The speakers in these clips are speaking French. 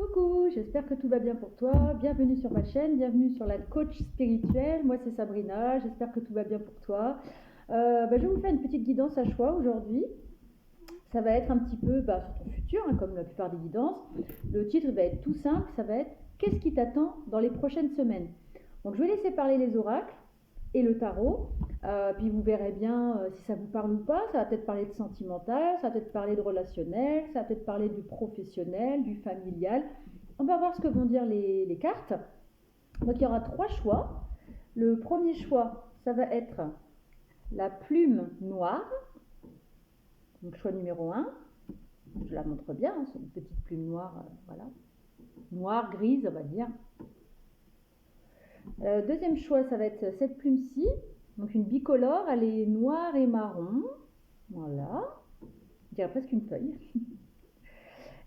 Coucou, j'espère que tout va bien pour toi. Bienvenue sur ma chaîne, bienvenue sur la coach spirituelle. Moi c'est Sabrina, j'espère que tout va bien pour toi. Je vais vous faire une petite guidance à choix aujourd'hui. Ça va être un petit peu sur ton futur, comme la plupart des guidances. Le titre va être tout simple, ça va être qu'est-ce qui t'attend dans les prochaines semaines. Donc je vais laisser parler les oracles et le tarot, puis vous verrez bien si ça vous parle ou pas. Ça va peut-être parler de sentimental, ça va peut-être parler de relationnel, ça va peut-être parler du professionnel, du familial. On va voir ce que vont dire les cartes. Donc il y aura 3 choix. Le premier choix, ça va être la plume noire. Donc choix numéro 1. Je la montre bien, c'est une petite plume noire, voilà. Noire, grise, on va dire. Deuxième choix, ça va être cette plume-ci. Donc une bicolore, elle est noire et marron. Voilà. Je dirais presque une feuille.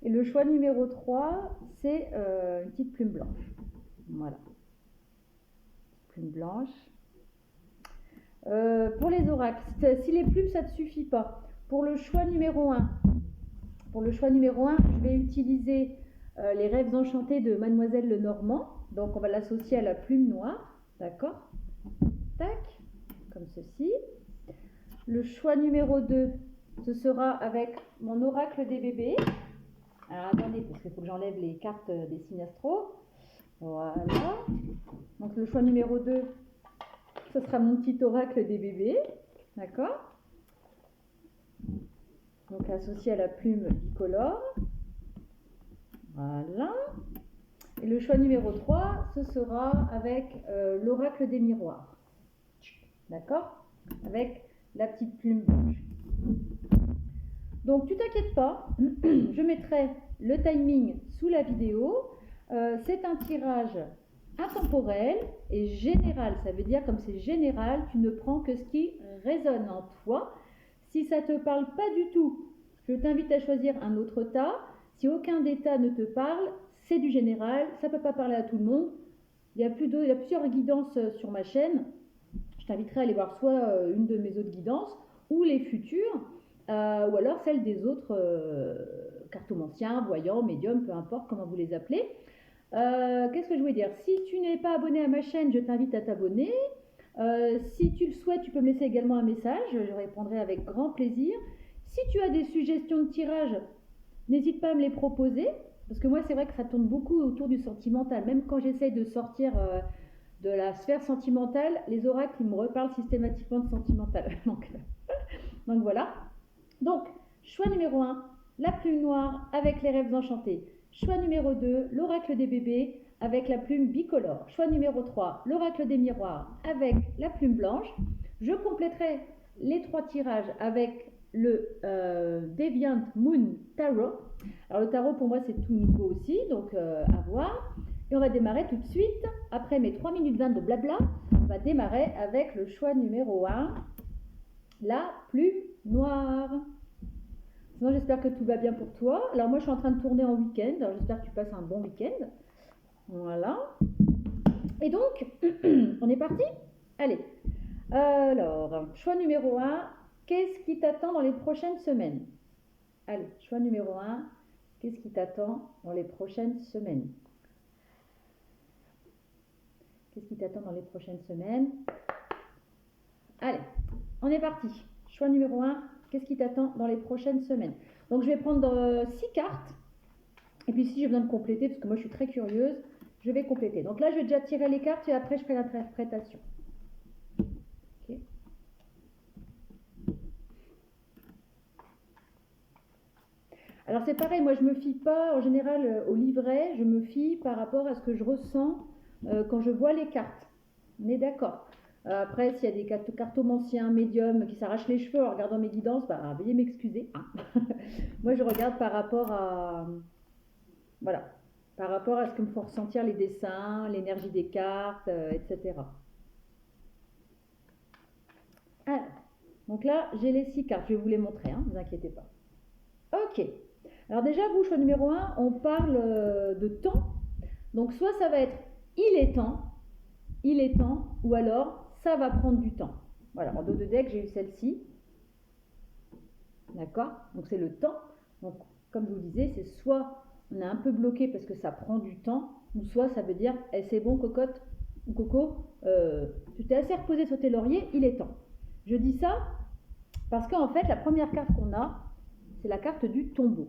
Et le choix numéro 3, c'est une petite plume blanche. Voilà. Plume blanche. Pour les oracles, si les plumes, ça ne te suffit pas. Pour le choix numéro 1, je vais utiliser les rêves enchantés de Mademoiselle Lenormand. Donc on va l'associer à la plume noire. D'accord? Tac, comme ceci. Le choix numéro 2, ce sera avec mon oracle des bébés. Alors attendez, parce qu'il faut que j'enlève les cartes des signes astro. Voilà. Donc le choix numéro 2, ce sera mon petit oracle des bébés. D'accord? Donc associé à la plume bicolore. Voilà. Et le choix numéro 3, ce sera avec l'oracle des miroirs. D'accord? Avec la petite plume blanche. Donc tu t'inquiètes pas, je mettrai le timing sous la vidéo. C'est un tirage intemporel et général. Ça veut dire comme c'est général, tu ne prends que ce qui résonne en toi. Si ça ne te parle pas du tout, je t'invite à choisir un autre tas. Si aucun des tas ne te parle, c'est du général, ça ne peut pas parler à tout le monde. Il y a plusieurs guidances sur ma chaîne. Je t'inviterai à aller voir soit une de mes autres guidances ou les futures, ou alors celles des autres cartomanciens, voyants, médiums, peu importe comment vous les appelez. Qu'est-ce que je voulais dire? Si tu n'es pas abonné à ma chaîne, je t'invite à t'abonner. Si tu le souhaites, tu peux me laisser également un message, je répondrai avec grand plaisir. Si tu as des suggestions de tirage, n'hésite pas à me les proposer, parce que moi c'est vrai que ça tourne beaucoup autour du sentimental. Même quand j'essaye de sortir de la sphère sentimentale, les oracles ils me reparlent systématiquement de sentimental. Donc voilà. Donc choix numéro 1, la plume noire avec les rêves enchantés. Choix numéro 2, l'oracle des bébés avec la plume bicolore. Choix numéro 3, l'oracle des miroirs avec la plume blanche. Je compléterai les 3 tirages avec le Deviant Moon Tarot. Alors le tarot pour moi c'est tout nouveau aussi, donc à voir. Et on va démarrer tout de suite, après mes 3 minutes 20 de blabla, on va démarrer avec le choix numéro 1, la plume noire. Sinon j'espère que tout va bien pour toi. Alors moi je suis en train de tourner en week-end, alors j'espère que tu passes un bon week-end. Voilà. Et donc, on est parti? Allez. Alors, choix numéro 1, qu'est-ce qui t'attend dans les prochaines semaines? Allez, choix numéro 1, qu'est-ce qui t'attend dans les prochaines semaines? Qu'est-ce qui t'attend dans les prochaines semaines? Allez, on est parti. Choix numéro 1, qu'est-ce qui t'attend dans les prochaines semaines? Donc, je vais prendre 6 cartes. Et puis, si j'ai besoin de compléter, parce que moi, je suis très curieuse, je vais compléter. Donc là, je vais déjà tirer les cartes et après, je ferai l'interprétation. Okay. Alors, c'est pareil, moi, je ne me fie pas en général au livret, je me fie par rapport à ce que je ressens quand je vois les cartes. On est d'accord. Après, s'il y a des cartomanciens, médiums qui s'arrachent les cheveux en regardant mes guidances, veuillez m'excuser. Moi, je regarde par rapport à... Voilà. Par rapport à ce que me font ressentir les dessins, l'énergie des cartes, etc. Alors, donc là, j'ai les 6 cartes. Je vais vous les montrer, ne vous inquiétez pas. Ok. Alors déjà, vous, choix numéro 1, on parle de temps. Donc soit ça va être il est temps, ou alors ça va prendre du temps. Voilà, en dos de deck, j'ai eu celle-ci. D'accord? Donc c'est le temps. Donc, comme je vous le disais, c'est soit on est un peu bloqué parce que ça prend du temps, ou soit ça veut dire eh, c'est bon cocotte ou coco, tu t'es assez reposé sur tes lauriers, il est temps. Je dis ça parce qu'en fait la première carte qu'on a, c'est la carte du tombeau.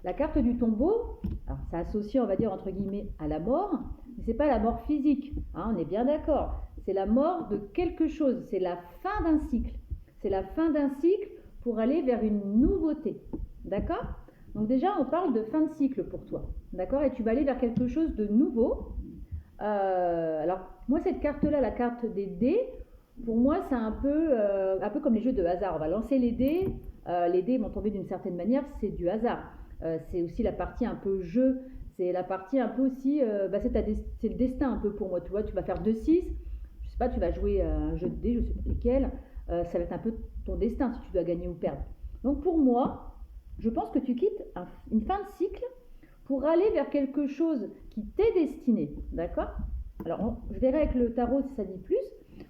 La carte du tombeau, alors c'est associé on va dire entre guillemets à la mort, mais c'est pas la mort physique, hein, on est bien d'accord. C'est la mort de quelque chose, c'est la fin d'un cycle. C'est la fin d'un cycle pour aller vers une nouveauté, d'accord? Donc déjà, on parle de fin de cycle pour toi, d'accord? Et tu vas aller vers quelque chose de nouveau. Alors, moi, cette carte-là, la carte des dés, pour moi, c'est un peu comme les jeux de hasard. On va lancer les dés vont tomber d'une certaine manière, c'est du hasard. C'est aussi la partie un peu jeu, c'est la partie un peu aussi, c'est le destin un peu pour moi, tu vois, tu vas faire 2-6, je sais pas, tu vas jouer un jeu de dés, je sais pas lequel, ça va être un peu ton destin si tu dois gagner ou perdre. Donc pour moi, je pense que tu quittes une fin de cycle pour aller vers quelque chose qui t'est destiné, d'accord? Alors je verrai avec le tarot si ça dit plus.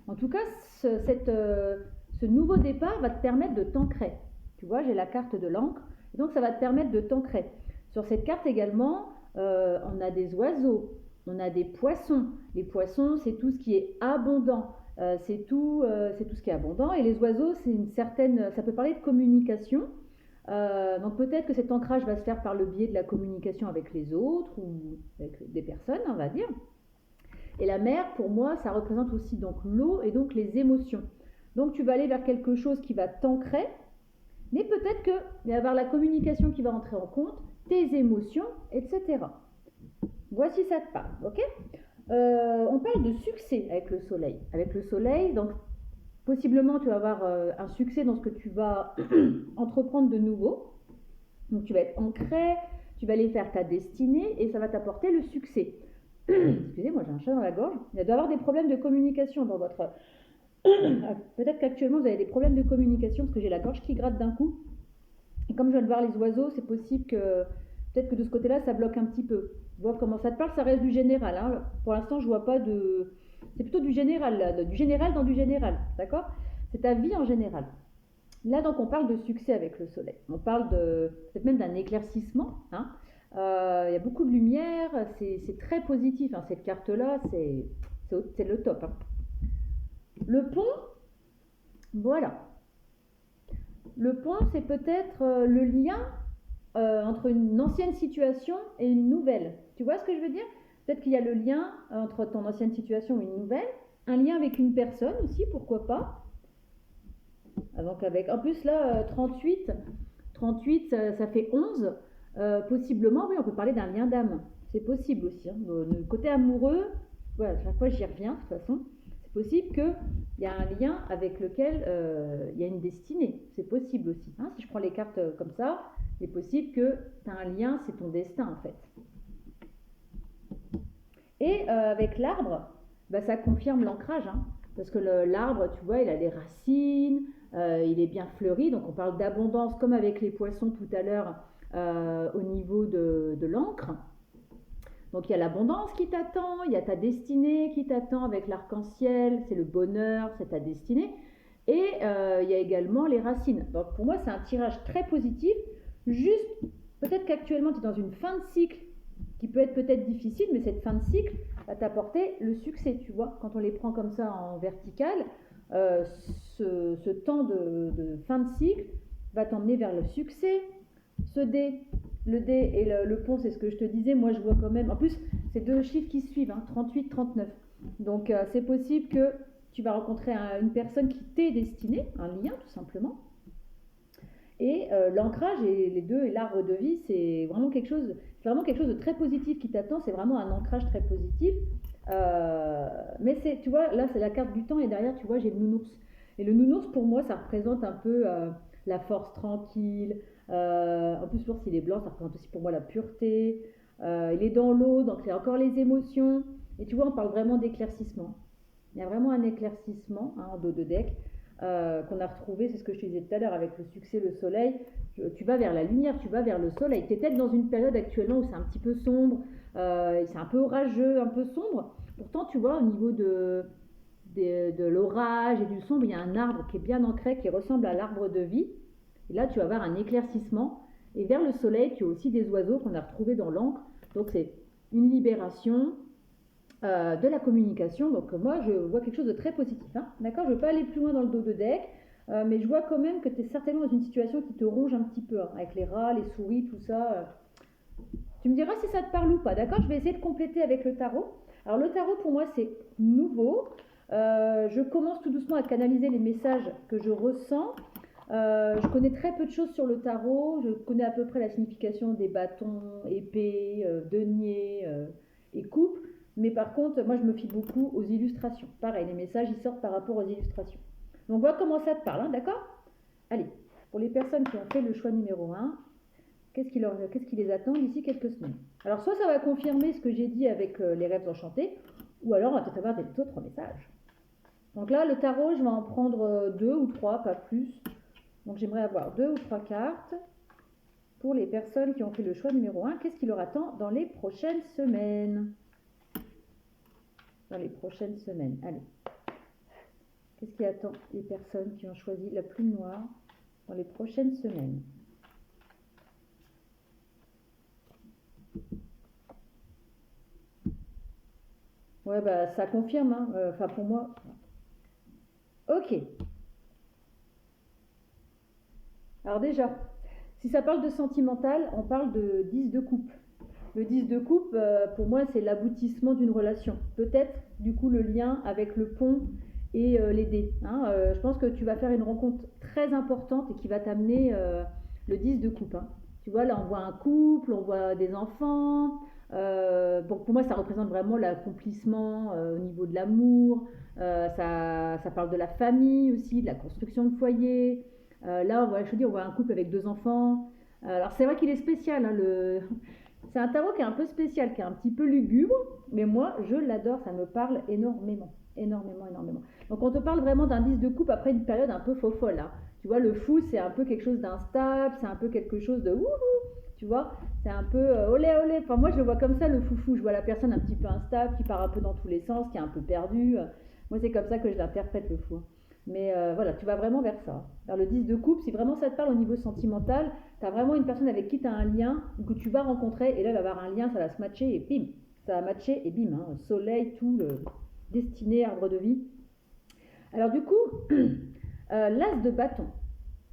En tout cas, ce nouveau départ va te permettre de t'ancrer. Tu vois, j'ai la carte de l'encre, et donc ça va te permettre de t'ancrer. Sur cette carte également, on a des oiseaux, on a des poissons. Les poissons, c'est tout ce qui est abondant. C'est tout ce qui est abondant. Et les oiseaux, ça peut parler de communication. Donc peut-être que cet ancrage va se faire par le biais de la communication avec les autres ou avec des personnes, on va dire. Et la mer, pour moi, ça représente aussi donc l'eau et donc les émotions. Donc tu vas aller vers quelque chose qui va t'ancrer, mais peut-être qu'il va y avoir la communication qui va entrer en compte, tes émotions, etc. Voici ça te parle, ok? On parle de succès avec le soleil. Avec le soleil, donc possiblement tu vas avoir un succès dans ce que tu vas entreprendre de nouveau. Donc tu vas être ancré, tu vas aller faire ta destinée et ça va t'apporter le succès. Excusez-moi, j'ai un chat dans la gorge. Il doit y avoir des problèmes de communication dans votre... Peut-être qu'actuellement vous avez des problèmes de communication parce que j'ai la gorge qui gratte d'un coup. Et comme je viens de voir les oiseaux, c'est possible que peut-être que de ce côté-là ça bloque un petit peu. Tu vois comment ça te parle, ça reste du général. Hein. Pour l'instant, je vois pas de... C'est plutôt du général, là, du général dans du général, d'accord? C'est ta vie en général. Là, donc, on parle de succès avec le soleil. On parle peut-être même d'un éclaircissement. Hein. Il y a beaucoup de lumière, c'est très positif. Hein. Cette carte-là, c'est le top. Hein. Le pont, voilà. Le pont, c'est peut-être le lien entre une ancienne situation et une nouvelle. Tu vois ce que je veux dire? Peut-être qu'il y a le lien entre ton ancienne situation et une nouvelle, un lien avec une personne aussi, pourquoi pas. Donc en plus là, 38 ça fait 11. Possiblement, oui, on peut parler d'un lien d'âme. C'est possible aussi. Hein. Le côté amoureux, voilà, chaque fois j'y reviens de toute façon. C'est possible qu'il y a un lien avec lequel il y a une destinée. C'est possible aussi. Hein. Si je prends les cartes comme ça, c'est possible que tu as un lien, c'est ton destin en fait. Et avec l'arbre, bah, ça confirme l'ancrage. Hein, parce que l'arbre, tu vois, il a des racines, il est bien fleuri. Donc on parle d'abondance comme avec les poissons tout à l'heure au niveau de l'encre. Donc il y a l'abondance qui t'attend, il y a ta destinée qui t'attend avec l'arc-en-ciel, c'est le bonheur, c'est ta destinée. Et il y a également les racines. Donc pour moi, c'est un tirage très positif. Juste, peut-être qu'actuellement, tu es dans une fin de cycle qui peut être peut-être difficile, mais cette fin de cycle va t'apporter le succès, tu vois. Quand on les prend comme ça en vertical, ce temps de fin de cycle va t'emmener vers le succès. Le dé et le pont, c'est ce que je te disais. Moi, je vois quand même... En plus, c'est deux chiffres qui suivent, hein, 38, 39. Donc, c'est possible que tu vas rencontrer une personne qui t'est destinée, un lien, tout simplement. Et l'ancrage et les deux et l'arbre de vie, c'est vraiment quelque chose de très positif qui t'attend. C'est vraiment un ancrage très positif. Mais tu vois, là, c'est la carte du temps et derrière, tu vois, j'ai le nounours. Et le nounours, pour moi, ça représente un peu la force tranquille. En plus, l'ours, il est blanc, ça représente aussi pour moi la pureté. Il est dans l'eau, donc il y a encore les émotions. Et tu vois, on parle vraiment d'éclaircissement. Il y a vraiment un éclaircissement en dos de deck qu'on a retrouvé, c'est ce que je te disais tout à l'heure avec le succès, le soleil. Tu vas vers la lumière, tu vas vers le soleil. Tu es peut-être dans une période actuellement où c'est un petit peu sombre, c'est un peu orageux, un peu sombre. Pourtant, tu vois, au niveau de l'orage et du sombre, il y a un arbre qui est bien ancré, qui ressemble à l'arbre de vie. Et là, tu vas avoir un éclaircissement. Et vers le soleil, tu as aussi des oiseaux qu'on a retrouvés dans l'encre. Donc c'est une libération de la communication. Donc moi, je vois quelque chose de très positif. Hein. D'accord? Je ne veux pas aller plus loin dans le dos de deck, mais je vois quand même que tu es certainement dans une situation qui te ronge un petit peu, hein, avec les rats, les souris, tout ça. Tu me diras si ça te parle ou pas. D'accord? Je vais essayer de compléter avec le tarot. Alors le tarot, pour moi, c'est nouveau. Je commence tout doucement à canaliser les messages que je ressens. Je connais très peu de choses sur le tarot. Je connais à peu près la signification des bâtons, épées, deniers et coupes. Mais par contre, moi, je me fie beaucoup aux illustrations. Pareil, les messages, ils sortent par rapport aux illustrations. Donc, voilà comment ça te parle, hein, d'accord? Allez, pour les personnes qui ont fait le choix numéro 1, qu'est-ce qui les attend d'ici quelques semaines? Alors, soit ça va confirmer ce que j'ai dit avec les rêves enchantés, ou alors on va peut-être avoir d'autres messages. Donc là, le tarot, je vais en prendre 2 ou 3, pas plus. Donc, j'aimerais avoir 2 ou 3 cartes pour les personnes qui ont fait le choix numéro 1. Qu'est-ce qui leur attend dans les prochaines semaines? Dans les prochaines semaines, allez. Qu'est-ce qui attend les personnes qui ont choisi la plume noire dans les prochaines semaines? Ouais, bah ça confirme, hein. Enfin pour moi. Ok. Alors déjà, si ça parle de sentimental, on parle de 10 de coupe. Le 10 de coupe, pour moi, c'est l'aboutissement d'une relation. Peut-être, du coup, le lien avec le pont et les dés. Hein. Je pense que tu vas faire une rencontre très importante et qui va t'amener le 10 de coupe. Hein. Tu vois, là, on voit un couple, on voit des enfants. Bon, pour moi, ça représente vraiment l'accomplissement au niveau de l'amour. Ça parle de la famille aussi, de la construction de foyer. Là, je veux dire, on voit un couple avec 2 enfants. Alors, c'est vrai qu'il est spécial, hein, c'est un tarot qui est un peu spécial, qui est un petit peu lugubre, mais moi, je l'adore, ça me parle énormément, énormément, énormément. Donc, on te parle vraiment d'un 10 de coupe après une période un peu faux-folle. Hein. Tu vois, le fou, c'est un peu quelque chose d'instable, c'est un peu quelque chose de wouhou, tu vois, c'est un peu olé olé. Enfin, moi, je le vois comme ça, le foufou. Je vois la personne un petit peu instable, qui part un peu dans tous les sens, qui est un peu perdue. Moi, c'est comme ça que je l'interprète, le fou. Mais voilà, tu vas vraiment vers ça. Vers le 10 de coupe, si vraiment ça te parle au niveau sentimental, tu as vraiment une personne avec qui tu as un lien, que tu vas rencontrer, et là, il va y avoir un lien, ça va se matcher, et bim, ça va matcher, et bim, hein, soleil, tout, destiné, arbre de vie. Alors du coup, l'as de bâton.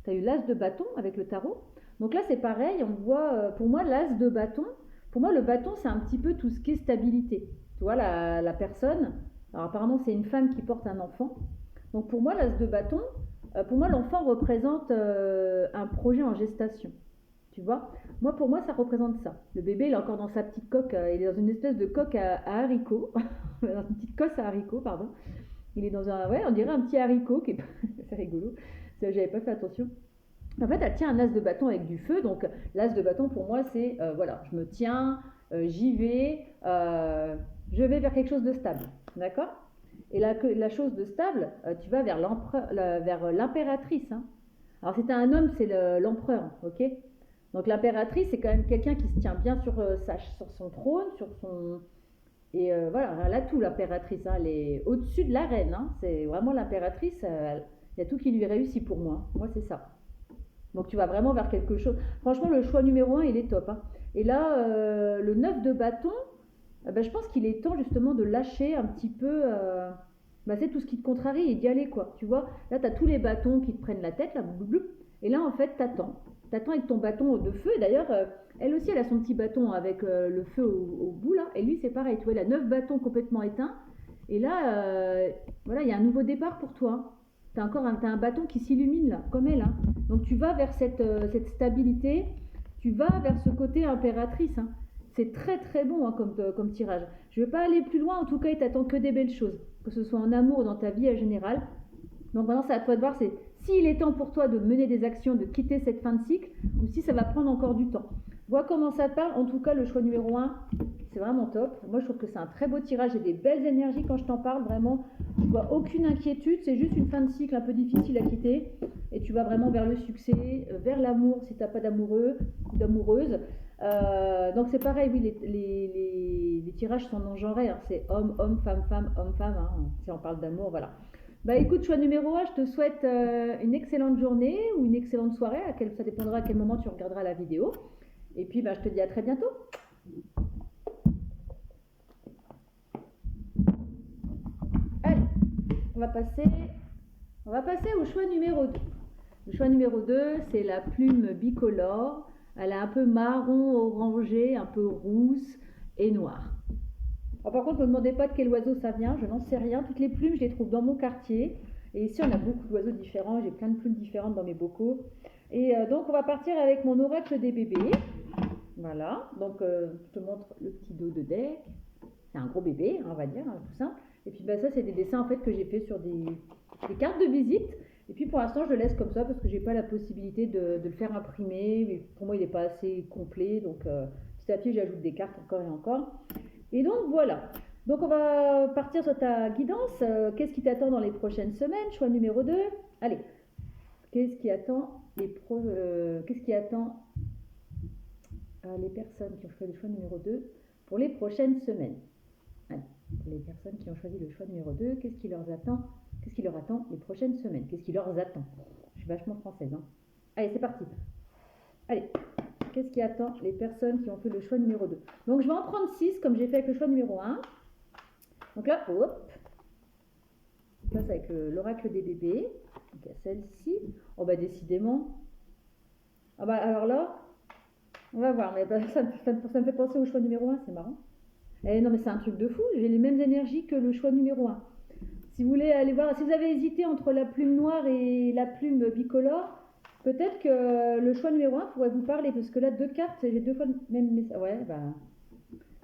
Tu as eu l'as de bâton avec le tarot. Donc là, c'est pareil, on voit, pour moi, l'as de bâton, pour moi, le bâton, c'est un petit peu tout ce qui est stabilité. Tu vois, la personne, alors apparemment, c'est une femme qui porte un enfant. Donc pour moi, l'as de bâton, pour moi, l'enfant représente un projet en gestation. Tu vois? Moi, pour moi, ça représente ça. Le bébé, il est encore dans sa petite coque, il est dans une espèce de coque à haricots, dans une petite cosse à haricots, pardon. Il est dans un, ouais, on dirait un petit haricot, qui est c'est rigolo, j'avais pas fait attention. En fait, elle tient un as de bâton avec du feu, donc l'as de bâton, pour moi, c'est, voilà, je me tiens, j'y vais, je vais vers quelque chose de stable, d'accord? Et la chose de stable, tu vas vers l'impératrice. Hein. Alors, si tu un homme, c'est l'empereur, ok? Donc, l'impératrice, c'est quand même quelqu'un qui se tient bien sur son trône, sur son... Et voilà, elle a tout, l'impératrice. Hein. Elle est au-dessus de la reine. Hein. C'est vraiment l'impératrice, il y a tout qui lui réussit pour moi. Moi, c'est ça. Donc, tu vas vraiment vers quelque chose. Franchement, le choix numéro 1, il est top. Hein. Et là, le 9 de bâton, je pense qu'il est temps justement de lâcher un petit peu c'est tout ce qui te contrarie et d'y aller quoi, tu vois. Là tu as tous les bâtons qui te prennent la tête là, et là en fait t'attends avec ton bâton de feu. D'ailleurs elle aussi elle a son petit bâton avec le feu au bout là, et lui c'est pareil, tu vois, il a 9 bâtons complètement éteints, et là voilà, il y a un nouveau départ pour toi. T'as un bâton qui s'illumine là, comme elle. Hein. Donc tu vas vers cette stabilité, tu vas vers ce côté impératrice. Hein. C'est très très bon hein, comme tirage. Je ne vais pas aller plus loin, en tout cas il t'attend que des belles choses, que ce soit en amour ou dans ta vie en général. Donc maintenant c'est à toi de voir s'il est temps pour toi de mener des actions, de quitter cette fin de cycle, ou si ça va prendre encore du temps. Vois comment ça te parle. En tout cas le choix numéro 1, c'est vraiment top. Moi je trouve que c'est un très beau tirage, j'ai des belles énergies quand je t'en parle, vraiment. Tu vois, aucune inquiétude, c'est juste une fin de cycle un peu difficile à quitter, et tu vas vraiment vers le succès, vers l'amour si tu n'as pas d'amoureux ou d'amoureuse. Donc c'est pareil, oui, les tirages sont non genrés, hein. C'est homme, homme, femme, femme, homme, femme, hein. Si on parle d'amour, voilà. Bah écoute, choix numéro 1, je te souhaite une excellente journée ou une excellente soirée, ça dépendra à quel moment tu regarderas la vidéo. Et puis bah, je te dis à très bientôt. Allez, on va passer au choix numéro 2. Le choix numéro 2, c'est la plume bicolore. Elle est un peu marron, orangé, un peu rousse et noire. Alors, par contre, ne me demandez pas de quel oiseau ça vient, je n'en sais rien. Toutes les plumes, je les trouve dans mon quartier. Et ici, on a beaucoup d'oiseaux différents. J'ai plein de plumes différentes dans mes bocaux. Et donc, on va partir avec mon oracle des bébés. Voilà. Donc, je te montre le petit dos de Deck. C'est un gros bébé, on va dire, tout simple. Et puis, bah, ça, c'est des dessins en fait que j'ai fait sur des cartes de visite. Et puis, pour l'instant, je le laisse comme ça parce que j'ai pas la possibilité de le faire imprimer. Mais pour moi, il n'est pas assez complet. Donc, petit à petit, j'ajoute des cartes encore et encore. Et donc voilà, donc on va partir sur ta guidance. Qu'est-ce qui t'attend dans les prochaines semaines? Choix numéro 2. Allez, qu'est-ce qui attend les personnes qui ont choisi le choix numéro 2 pour les prochaines semaines? Allez, les personnes qui ont choisi le choix numéro 2, qu'est-ce qui leur attend les prochaines semaines? Qu'est-ce qui leur attend? Je suis vachement française, hein. Allez, c'est parti. Allez. Qu'est-ce qui attend les personnes qui ont fait le choix numéro 2? Donc, je vais en prendre 6, comme j'ai fait avec le choix numéro 1. Donc là, hop. On passe avec l'oracle des bébés. Donc, à celle-ci. Oh, bah, décidément. Ah, bah, alors là, on va voir. Mais ça me fait penser au choix numéro 1, c'est marrant. Eh, non, mais c'est un truc de fou. J'ai les mêmes énergies que le choix numéro 1. Si vous voulez aller voir, si vous avez hésité entre la plume noire et la plume bicolore, peut-être que le choix numéro 1 pourrait vous parler, parce que là, 2 cartes, j'ai 2 fois le même message. Ouais, bah.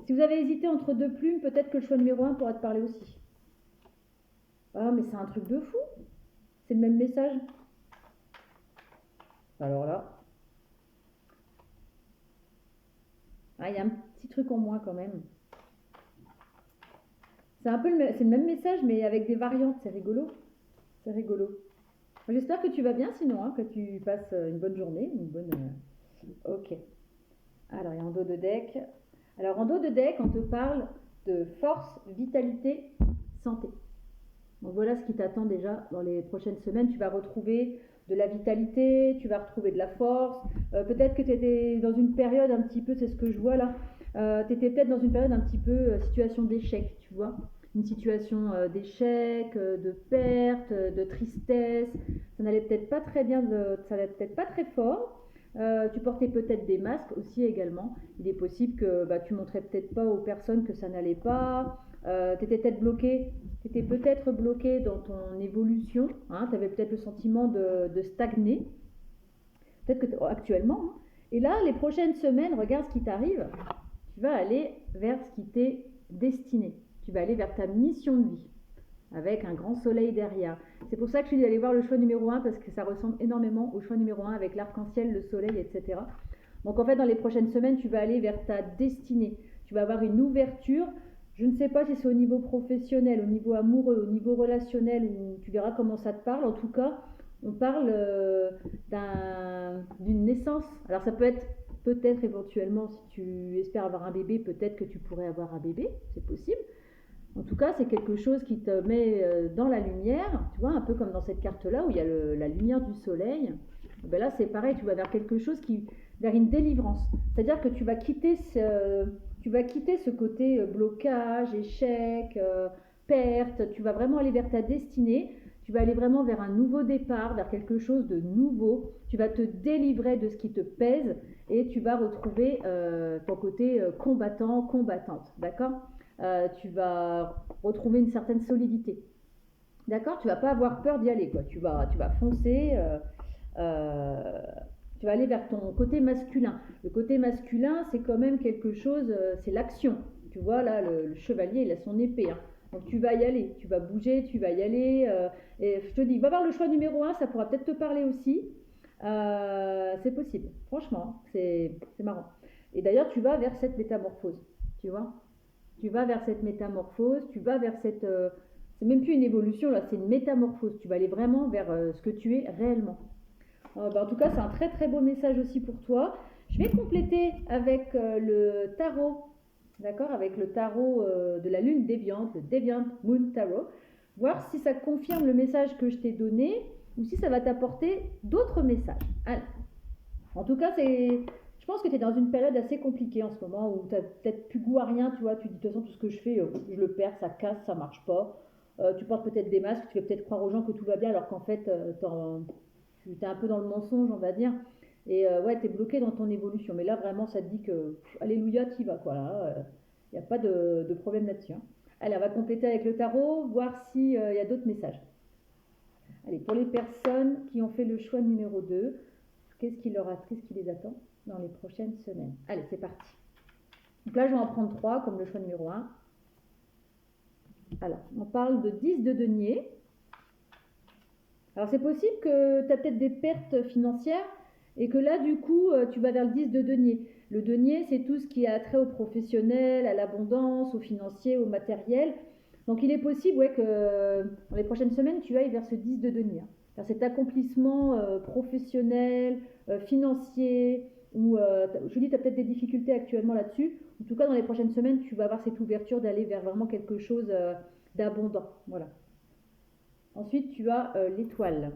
Si vous avez hésité entre 2 plumes, peut-être que le choix numéro 1 pourra te parler aussi. Ah, mais c'est un truc de fou. C'est le même message. Alors là. Ah, il y a un petit truc en moins quand même. C'est le même message, mais avec des variantes. C'est rigolo. C'est rigolo. J'espère que tu vas bien sinon, hein, que tu passes une bonne journée, Ok. Alors, il y a en dos de deck. Alors, en dos de deck, on te parle de force, vitalité, santé. Donc, voilà ce qui t'attend déjà dans les prochaines semaines. Tu vas retrouver de la vitalité, tu vas retrouver de la force. Peut-être que tu étais dans une période un petit peu, c'est ce que je vois là, tu étais peut-être dans une période un petit peu situation d'échec, tu vois. Une situation d'échec, de perte, de tristesse. Ça n'allait peut-être pas très bien, ça n'allait peut-être pas très fort. Tu portais peut-être des masques aussi également. Il est possible que tu montrais peut-être pas aux personnes que ça n'allait pas. Tu étais peut-être bloqué dans ton évolution. Hein, tu avais peut-être le sentiment de stagner. Peut-être que actuellement. Hein. Et là, les prochaines semaines, regarde ce qui t'arrive. Tu vas aller vers ce qui t'est destiné. Tu vas aller vers ta mission de vie, avec un grand soleil derrière. C'est pour ça que je suis allée voir le choix numéro 1, parce que ça ressemble énormément au choix numéro 1, avec l'arc-en-ciel, le soleil, etc. Donc en fait, dans les prochaines semaines, tu vas aller vers ta destinée. Tu vas avoir une ouverture. Je ne sais pas si c'est au niveau professionnel, au niveau amoureux, au niveau relationnel, ou tu verras comment ça te parle. En tout cas, on parle d'une naissance. Alors ça peut être peut-être éventuellement, si tu espères avoir un bébé, peut-être que tu pourrais avoir un bébé, c'est possible. En tout cas, c'est quelque chose qui te met dans la lumière, tu vois, un peu comme dans cette carte-là où il y a la lumière du soleil. Et ben là, c'est pareil, tu vas vers quelque chose vers une délivrance. C'est-à-dire que tu vas quitter ce côté blocage, échec, perte. Tu vas vraiment aller vers ta destinée. Tu vas aller vraiment vers un nouveau départ, vers quelque chose de nouveau. Tu vas te délivrer de ce qui te pèse et tu vas retrouver ton côté combattant, combattante. D'accord ? Tu vas retrouver une certaine solidité. D'accord ? Tu vas pas avoir peur d'y aller, quoi. Tu vas foncer. Tu vas aller vers ton côté masculin. Le côté masculin, c'est quand même quelque chose, c'est l'action. Tu vois, là, le chevalier, il a son épée. Hein. Donc tu vas y aller, tu vas bouger, tu vas y aller. Et je te dis, va voir le choix numéro 1, ça pourra peut-être te parler aussi. C'est possible, franchement, c'est marrant. Et d'ailleurs, tu vas vers cette métamorphose, tu vois. Tu vas vers cette métamorphose, tu vas vers cette... c'est même plus une évolution, là, c'est une métamorphose. Tu vas aller vraiment vers ce que tu es réellement. En tout cas, c'est un très très beau message aussi pour toi. Je vais compléter avec le tarot, d'accord, avec le tarot de la lune déviante, le Deviant Moon Tarot. voir si ça confirme le message que je t'ai donné ou si ça va t'apporter d'autres messages. Alors, en tout cas, je pense que tu es dans une période assez compliquée en ce moment où tu n'as peut-être plus goût à rien, tu vois, tu dis de toute façon tout ce que je fais, je le perds, ça casse, ça marche pas. Tu portes peut-être des masques, tu fais peut-être croire aux gens que tout va bien alors qu'en fait, tu es un peu dans le mensonge, on va dire. Et ouais, tu es bloqué dans ton évolution. Mais là, vraiment, ça te dit que, alléluia, tu y vas, quoi. Il n'y a pas de problème là-dessus. Hein. Allez, on va compléter avec le tarot, voir s'il y a d'autres messages. Allez, pour les personnes qui ont fait le choix numéro 2, qu'est-ce qui les attend dans les prochaines semaines? Allez, c'est parti. Donc là, je vais en prendre 3 comme le choix numéro 1. Alors, on parle de 10 de denier. Alors, c'est possible que tu as peut-être des pertes financières et que là, du coup, tu vas vers le 10 de denier. Le denier, c'est tout ce qui a trait au professionnel, à l'abondance, au financier, au matériel. Donc, il est possible ouais, que dans les prochaines semaines, tu ailles vers ce 10 de denier. Vers cet accomplissement professionnel, financier, ou je dis, tu as peut-être des difficultés actuellement là-dessus. En tout cas, dans les prochaines semaines, tu vas avoir cette ouverture d'aller vers vraiment quelque chose d'abondant. Voilà. Ensuite, tu as l'étoile.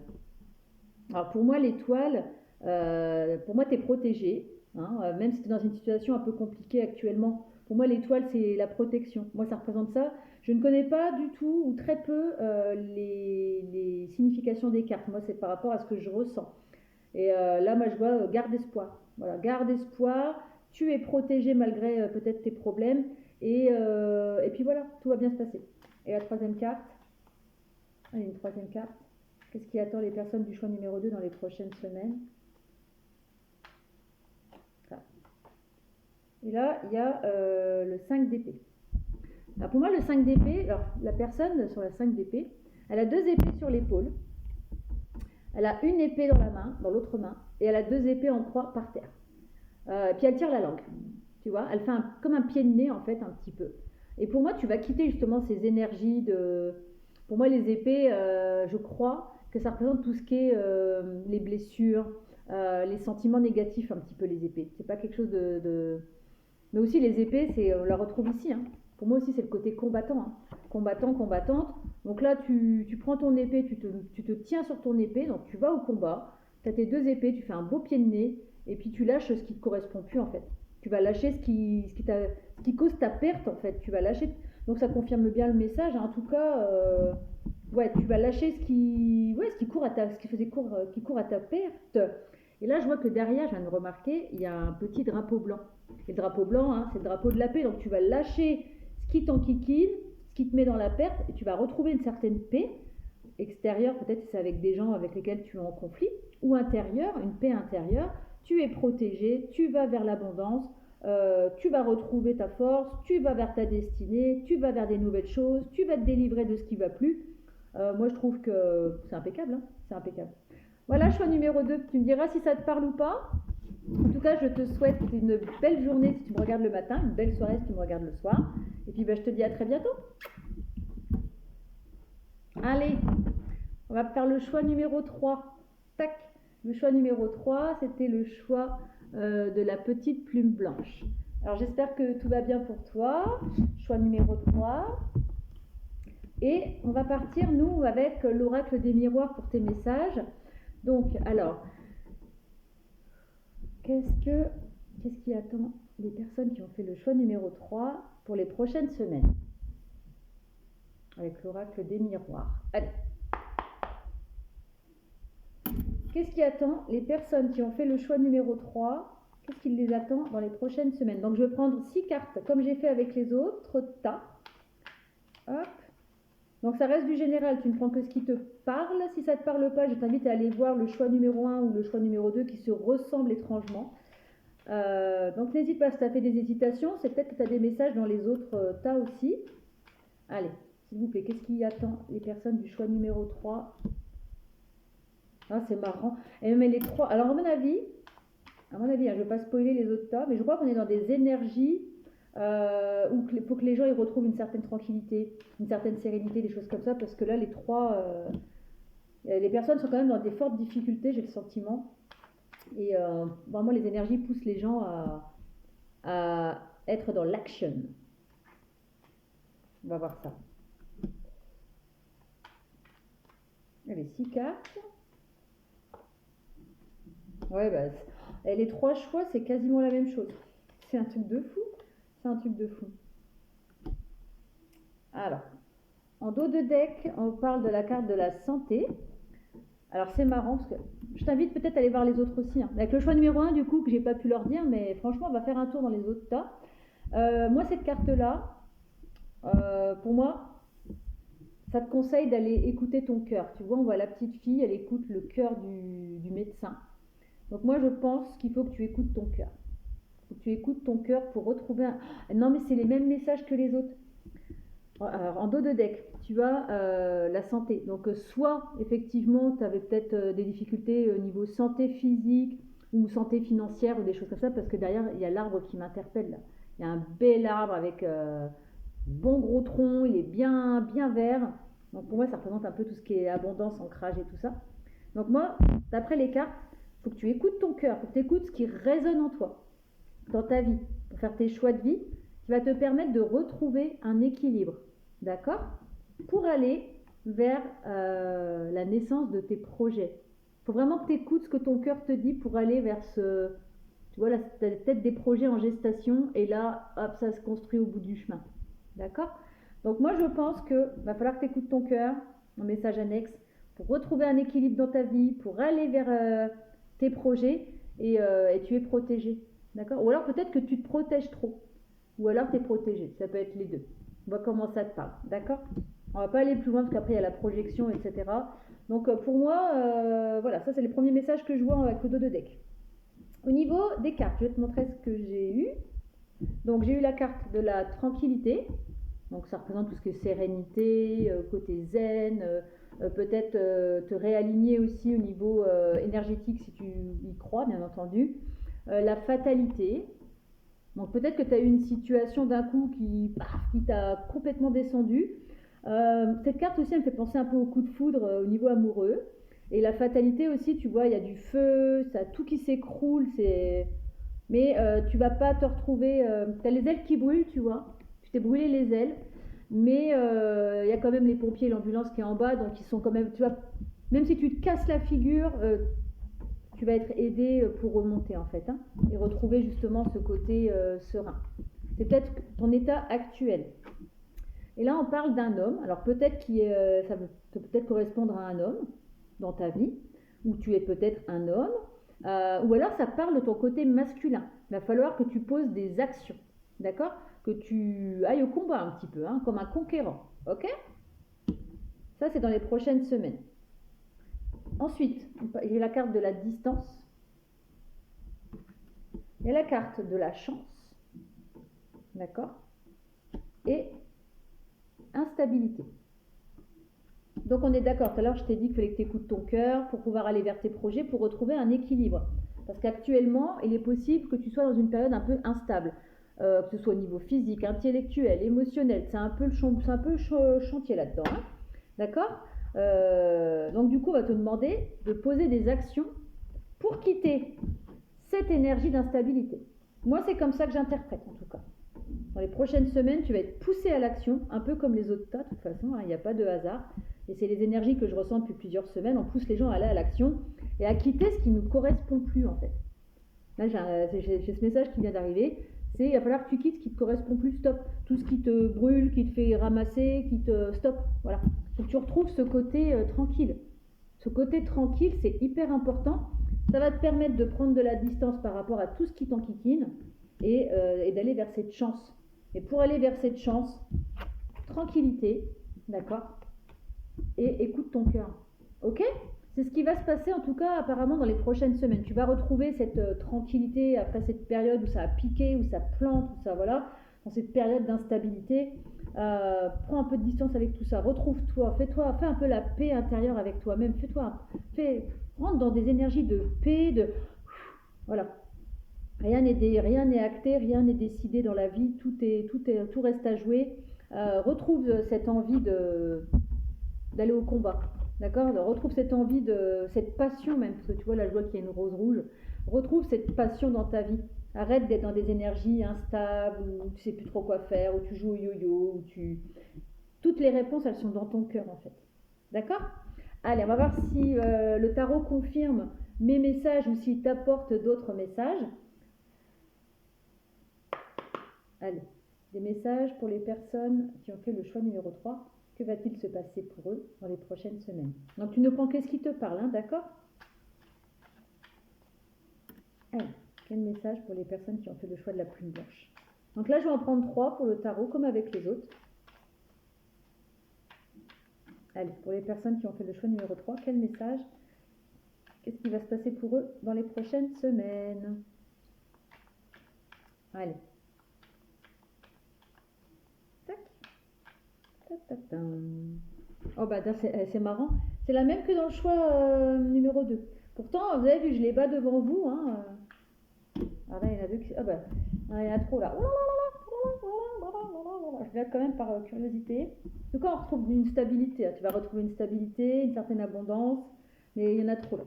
Alors, pour moi, l'étoile, pour moi, tu es protégé. Hein, même si tu es dans une situation un peu compliquée actuellement. Pour moi, l'étoile, c'est la protection. Moi, ça représente ça. Je ne connais pas du tout ou très peu les significations des cartes. Moi, c'est par rapport à ce que je ressens. Et là, moi, je vois garde espoir. Voilà, garde espoir. Tu es protégé malgré peut-être tes problèmes. Et puis voilà, tout va bien se passer. Et la troisième carte. Allez, une troisième carte. Qu'est-ce qui attend les personnes du choix numéro 2 dans les prochaines semaines? Et là, il y a le 5 d'épée. Alors pour moi, le 5 d'épée, alors la personne sur la 5 d'épée, elle a 2 épées sur l'épaule. Elle a une épée dans la main, dans l'autre main, et elle a 2 épées en croix par terre. Et puis elle tire la langue, tu vois, elle fait comme un pied de nez en fait, un petit peu. Et pour moi, tu vas quitter justement ces énergies de... Pour moi, les épées, je crois que ça représente tout ce qui est les blessures, les sentiments négatifs, un petit peu les épées. C'est pas quelque chose de... Mais aussi les épées, on la retrouve ici. Hein. Pour moi aussi, c'est le côté combattant. Hein. Combattant, combattante. Donc là, tu prends ton épée, tu te tiens sur ton épée, donc tu vas au combat. Tu as tes 2 épées, tu fais un beau pied de nez, et puis tu lâches ce qui ne te correspond plus en fait. Tu vas lâcher ce qui cause ta perte en fait. Tu vas lâcher. Donc ça confirme bien le message. Hein. En tout cas, ouais, tu vas lâcher ce qui court qui court à ta perte. Et là, je vois que derrière, je viens de remarquer, il y a un petit drapeau blanc. Et le drapeau blanc, hein, c'est le drapeau de la paix. Donc tu vas lâcher ce qui t'enquiquine, ce qui te met dans la perte, et tu vas retrouver une certaine paix extérieure. Peut-être c'est avec des gens avec lesquels tu es en conflit, ou intérieure, une paix intérieure. Tu es protégé, tu vas vers l'abondance, tu vas retrouver ta force, tu vas vers ta destinée, tu vas vers des nouvelles choses, tu vas te délivrer de ce qui ne va plus. Moi, je trouve que c'est impeccable. Hein, c'est impeccable. Voilà, choix numéro 2. Tu me diras si ça te parle ou pas. En tout cas, je te souhaite une belle journée si tu me regardes le matin, une belle soirée si tu me regardes le soir. Et puis, je te dis à très bientôt. Allez, on va faire le choix numéro 3. Tac. Le choix numéro 3, c'était le choix de la petite plume blanche. Alors, j'espère que tout va bien pour toi. Choix numéro 3. Et on va partir, nous, avec l'oracle des miroirs pour tes messages. Donc, alors, qu'est-ce qui attend les personnes qui ont fait le choix numéro 3 pour les prochaines semaines? Avec l'oracle des miroirs. Allez. Qu'est-ce qui attend les personnes qui ont fait le choix numéro 3? Qu'est-ce qui les attend dans les prochaines semaines? Donc, je vais prendre 6 cartes, comme j'ai fait avec les autres tas. Hop. Donc ça reste du général, tu ne prends que ce qui te parle. Si ça ne te parle pas, je t'invite à aller voir le choix numéro 1 ou le choix numéro 2 qui se ressemblent étrangement. Donc n'hésite pas, si tu as fait des hésitations, c'est peut-être que tu as des messages dans les autres tas aussi. Allez, s'il vous plaît, qu'est-ce qui attend les personnes du choix numéro 3? Ah, c'est marrant. Et même les 3. Alors à mon avis, hein, je ne vais pas spoiler les autres tas, mais je crois qu'on est dans des énergies où il faut que les gens ils retrouvent une certaine tranquillité, une certaine sérénité, des choses comme ça, parce que là, les 3, les personnes sont quand même dans des fortes difficultés, j'ai le sentiment. Et vraiment, les énergies poussent les gens à être dans l'action. On va voir ça. Allez, 6 cartes. Ouais, bah, les 3 choix, c'est quasiment la même chose. C'est un truc de fou. C'est un truc de fou. Alors, en dos de deck, on parle de la carte de la santé. Alors, c'est marrant parce que je t'invite peut-être à aller voir les autres aussi. Hein. Avec le choix numéro 1, du coup, que j'ai pas pu leur dire, mais franchement, on va faire un tour dans les autres tas. Moi, cette carte-là, pour moi, ça te conseille d'aller écouter ton cœur. Tu vois, on voit la petite fille, elle écoute le cœur du médecin. Donc moi, je pense qu'il faut que tu écoutes ton cœur. Il faut que tu écoutes ton cœur pour retrouver un... Non, mais c'est les mêmes messages que les autres. Alors, en dos de deck, tu as la santé. Donc, soit, effectivement, tu avais peut-être des difficultés au niveau santé physique ou santé financière ou des choses comme ça, parce que derrière, il y a l'arbre qui m'interpelle. Là. Il y a un bel arbre avec bon gros tronc, il est bien, bien vert. Donc, pour moi, ça représente un peu tout ce qui est abondance, ancrage et tout ça. Donc, moi, d'après les cartes, il faut que tu écoutes ton cœur, il faut que tu écoutes ce qui résonne en toi, dans ta vie, pour faire tes choix de vie, qui va te permettre de retrouver un équilibre. D'accord? Pour aller vers la naissance de tes projets. Il faut vraiment que tu écoutes ce que ton cœur te dit pour aller vers ce... Tu vois, là, tu as peut-être des projets en gestation et là, hop, ça se construit au bout du chemin. D'accord? Donc moi, je pense qu'il va falloir que tu écoutes ton cœur, un message annexe, pour retrouver un équilibre dans ta vie, pour aller vers tes projets et tu es protégé. D'accord? Ou alors peut-être que tu te protèges trop. Ou alors tu es protégé. Ça peut être les deux. On voit comment ça te parle, d'accord? On va pas aller plus loin parce qu'après il y a la projection, etc. Donc pour moi, voilà, ça c'est les premiers messages que je vois avec le dos de deck. Au niveau des cartes, je vais te montrer ce que j'ai eu. Donc j'ai eu la carte de la tranquillité. Donc ça représente tout ce qui est sérénité, côté zen, peut-être te réaligner aussi au niveau énergétique si tu y crois, bien entendu. La fatalité. Donc peut-être que tu as eu une situation d'un coup qui t'a complètement descendu. Cette carte aussi, elle me fait penser un peu au coup de foudre au niveau amoureux. Et la fatalité aussi, tu vois, il y a du feu, ça, tout qui s'écroule. Mais tu vas pas te retrouver... tu as les ailes qui brûlent, tu vois. Tu t'es brûlé les ailes. Mais il y a quand même les pompiers et l'ambulance qui est en bas. Donc ils sont quand même... Tu vois, même si tu te casses la figure... tu vas être aidé pour remonter en fait, hein, et retrouver justement ce côté serein. C'est peut-être ton état actuel. Et là, on parle d'un homme. Alors peut-être ça peut peut-être correspondre à un homme dans ta vie, ou tu es peut-être un homme, ou alors ça parle de ton côté masculin. Il va falloir que tu poses des actions, d'accord? Que tu ailles au combat un petit peu, hein, comme un conquérant, ok? Ça, c'est dans les prochaines semaines. Ensuite, j'ai la carte de la distance. Il y a la carte de la chance. D'accord? Et instabilité. Donc on est d'accord, tout à l'heure je t'ai dit qu'il fallait que tu écoutes ton cœur pour pouvoir aller vers tes projets, pour retrouver un équilibre. Parce qu'actuellement, il est possible que tu sois dans une période un peu instable. Que ce soit au niveau physique, intellectuel, émotionnel. C'est un peu le chantier là-dedans. Hein, d'accord? Donc du coup, on va te demander de poser des actions pour quitter cette énergie d'instabilité. Moi, c'est comme ça que j'interprète en tout cas. Dans les prochaines semaines, tu vas être poussé à l'action, un peu comme les autres tas, de toute façon, il n'y a pas de hasard. Et c'est les énergies que je ressens depuis plusieurs semaines. On pousse les gens à aller à l'action et à quitter ce qui ne nous correspond plus en fait. Là, j'ai ce message qui vient d'arriver. Il va falloir que tu quittes ce qui ne te correspond plus, stop. Tout ce qui te brûle, qui te fait ramasser, stop. Voilà. Faut que tu retrouves ce côté tranquille. Ce côté tranquille, c'est hyper important. Ça va te permettre de prendre de la distance par rapport à tout ce qui t'enquiquine et d'aller vers cette chance. Et pour aller vers cette chance, tranquillité, d'accord? Et écoute ton cœur. Ok? C'est ce qui va se passer en tout cas apparemment dans les prochaines semaines. Tu vas retrouver cette tranquillité après cette période où ça a piqué, où ça plante, où ça voilà, dans cette période d'instabilité. Prends un peu de distance avec tout ça. Retrouve-toi, fais un peu la paix intérieure avec toi-même. Rentre dans des énergies de paix, voilà. Rien n'est acté, rien n'est décidé dans la vie. Tout reste à jouer. Retrouve cette envie d'aller au combat. D'accord? Retrouve cette envie, cette passion même, parce que tu vois la joie qui est une rose rouge. Retrouve cette passion dans ta vie. Arrête d'être dans des énergies instables, où tu sais plus trop quoi faire, où tu joues au yo-yo, Toutes les réponses, elles sont dans ton cœur en fait. D'accord? Allez, on va voir si le tarot confirme mes messages ou s'il t'apporte d'autres messages. Allez, des messages pour les personnes qui ont fait le choix numéro 3. Que va-t-il se passer pour eux dans les prochaines semaines? Donc tu ne prends que ce qui te parle, hein, d'accord? Allez, quel message pour les personnes qui ont fait le choix de la plume blanche? Donc là, je vais en prendre 3 pour le tarot, comme avec les autres. Allez, pour les personnes qui ont fait le choix numéro 3, quel message? Qu'est-ce qui va se passer pour eux dans les prochaines semaines? Allez. Tac. Oh bah c'est marrant. C'est la même que dans le choix numéro 2. Pourtant, vous avez vu, je les bats devant vous. Hein. Alors là, il y en a deux qui... Ah bah, il y en a trop là. Je regarde quand même par curiosité. Donc quand on retrouve une stabilité, tu vas retrouver une stabilité, une certaine abondance, mais il y en a trop là.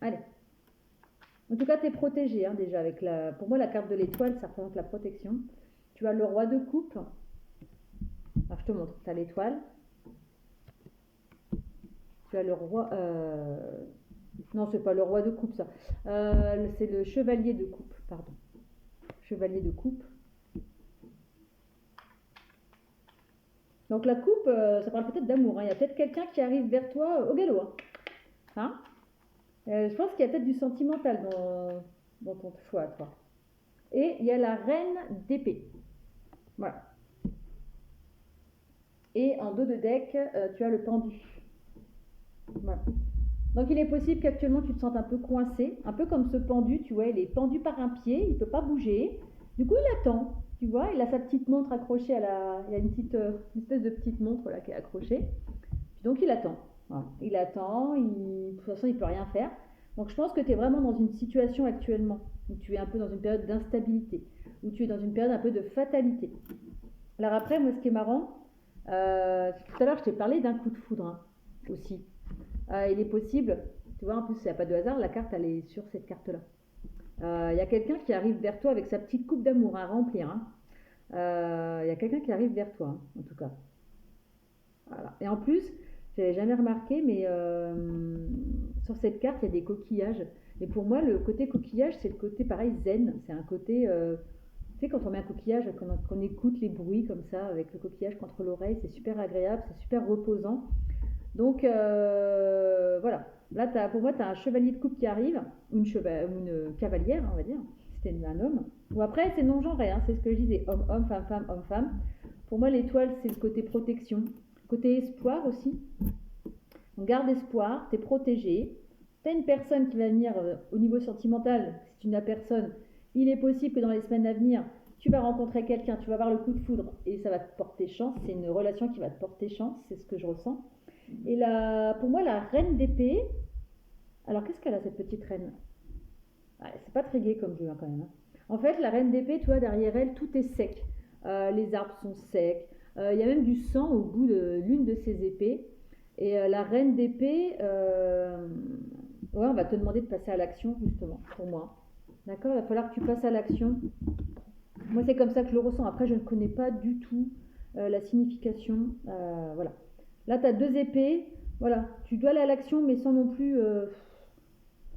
Allez. En tout cas, tu es protégé hein, déjà avec la... Pour moi, la carte de l'étoile, ça représente la protection. Tu as le roi de coupe. Alors, je te montre. Tu as l'étoile. Tu as le roi... Non, c'est pas le roi de coupe, ça. C'est le chevalier de coupe, pardon. Chevalier de coupe. Donc la coupe, ça parle peut-être d'amour. Hein. Il y a peut-être quelqu'un qui arrive vers toi au galop. Hein, je pense qu'il y a peut-être du sentimental dans ton choix, toi. Et il y a la reine d'épée. Voilà. Et en dos de deck, tu as le pendu. Voilà. Donc il est possible qu'actuellement tu te sentes un peu coincé, un peu comme ce pendu, tu vois, il est pendu par un pied, il ne peut pas bouger. Du coup, il attend, tu vois, il a sa petite montre accrochée à la... Il y a une espèce de petite montre là qui est accrochée. Donc il attend. Voilà. Il attend, de toute façon il ne peut rien faire. Donc je pense que tu es vraiment dans une situation actuellement où tu es un peu dans une période d'instabilité, où tu es dans une période un peu de fatalité. Alors après, moi ce qui est marrant, tout à l'heure je t'ai parlé d'un coup de foudre hein, aussi. Il est possible, tu vois, en plus il n'y a pas de hasard, la carte elle est sur cette carte-là. Il y a quelqu'un qui arrive vers toi avec sa petite coupe d'amour à remplir. Hein. Il y a quelqu'un qui arrive vers toi, hein, en tout cas. Voilà. Et en plus, je n'avais jamais remarqué, mais sur cette carte, il y a des coquillages. Et pour moi, le côté coquillage, c'est le côté pareil zen. C'est un côté, tu sais, quand on met un coquillage, qu'on écoute les bruits comme ça, avec le coquillage contre l'oreille, c'est super agréable, c'est super reposant. Donc voilà, là pour moi tu as un chevalier de coupe qui arrive, ou une cavalière on va dire, si c'était un homme. Ou après c'est non-genré, hein, c'est ce que je disais, homme, femme, homme-femme. Pour moi l'étoile c'est le côté protection, côté espoir aussi. On garde espoir, tu es protégé. Tu as une personne qui va venir au niveau sentimental, si tu n'as personne, il est possible que dans les semaines à venir, tu vas rencontrer quelqu'un, tu vas avoir le coup de foudre et ça va te porter chance, c'est une relation qui va te porter chance, c'est ce que je ressens. Et pour moi, la reine d'épée, alors qu'est-ce qu'elle a cette petite reine? C'est pas très gai comme jeu hein, quand même. Hein. En fait, la reine d'épée, tu vois, derrière elle, tout est sec. Les arbres sont secs. Il y a même du sang au bout de l'une de ses épées. Et la reine d'épée, ouais, on va te demander de passer à l'action, justement, pour moi. D'accord? Il va falloir que tu passes à l'action. Moi, c'est comme ça que je le ressens. Après, je ne connais pas du tout la signification. Voilà. Là, tu as 2 épées. Voilà. Tu dois aller à l'action, mais sans non plus...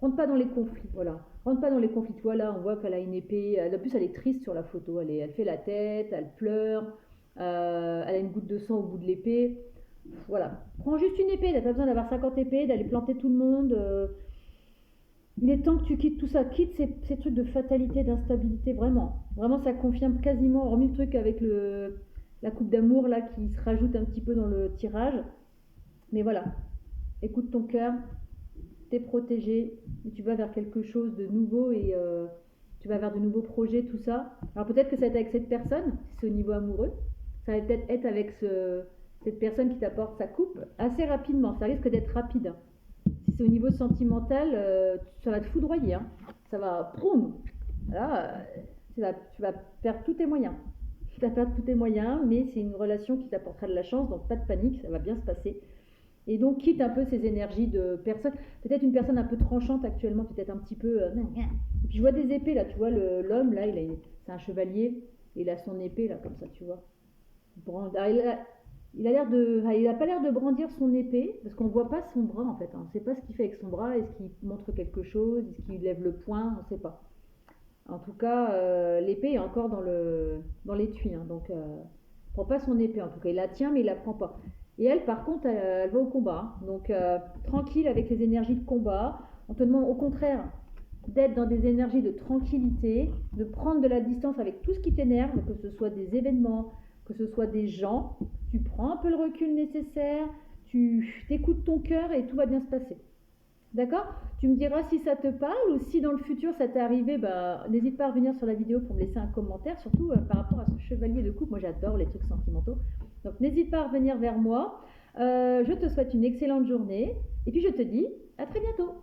rentre pas dans les conflits. Voilà. Rentre pas dans les conflits. Tu vois, là, on voit qu'elle a une épée. En plus, elle est triste sur la photo. Elle fait la tête, elle pleure. Elle a une goutte de sang au bout de l'épée. Voilà. Prends juste une épée. Tu n'as pas besoin d'avoir 50 épées, d'aller planter tout le monde. Il est temps que tu quittes tout ça. Quitte ces trucs de fatalité, d'instabilité. Vraiment. Vraiment, ça confirme quasiment, hormis le truc avec la coupe d'amour là qui se rajoute un petit peu dans le tirage. Mais voilà. Écoute ton cœur. T'es protégé. Et tu vas vers quelque chose de nouveau et tu vas vers de nouveaux projets, tout ça. Alors peut-être que ça va être avec cette personne, si c'est au niveau amoureux. Ça va peut-être être avec cette personne qui t'apporte sa coupe assez rapidement. Ça risque d'être rapide. Si c'est au niveau sentimental, ça va te foudroyer. Hein. Ça va, proum. Là, tu vas perdre tous tes moyens. Tu vas perdre tous tes moyens, mais c'est une relation qui t'apportera de la chance, donc pas de panique, ça va bien se passer. Et donc quitte un peu ces énergies de personne, peut-être une personne un peu tranchante actuellement, peut-être un petit peu... Et puis je vois des épées là, tu vois, l'homme là, c'est un chevalier, et il a son épée là, comme ça, tu vois. il a pas l'air de brandir son épée, parce qu'on voit pas son bras en fait. On ne sait pas ce qu'il fait avec son bras. Est-ce qu'il montre quelque chose? Est-ce qu'il lève le poing? On ne sait pas. En tout cas, l'épée est encore dans l'étui, hein, donc il prend pas son épée en tout cas. Il la tient, mais il la prend pas. Et elle, par contre, elle va au combat, hein. Donc tranquille avec les énergies de combat. On te demande au contraire d'être dans des énergies de tranquillité, de prendre de la distance avec tout ce qui t'énerve, que ce soit des événements, que ce soit des gens. Tu prends un peu le recul nécessaire, tu t'écoutes ton cœur et tout va bien se passer. D'accord? Tu me diras si ça te parle ou si dans le futur ça t'est arrivé, bah, n'hésite pas à revenir sur la vidéo pour me laisser un commentaire, surtout par rapport à ce chevalier de coupe. Moi j'adore les trucs sentimentaux. Donc n'hésite pas à revenir vers moi. Je te souhaite une excellente journée et puis je te dis à très bientôt.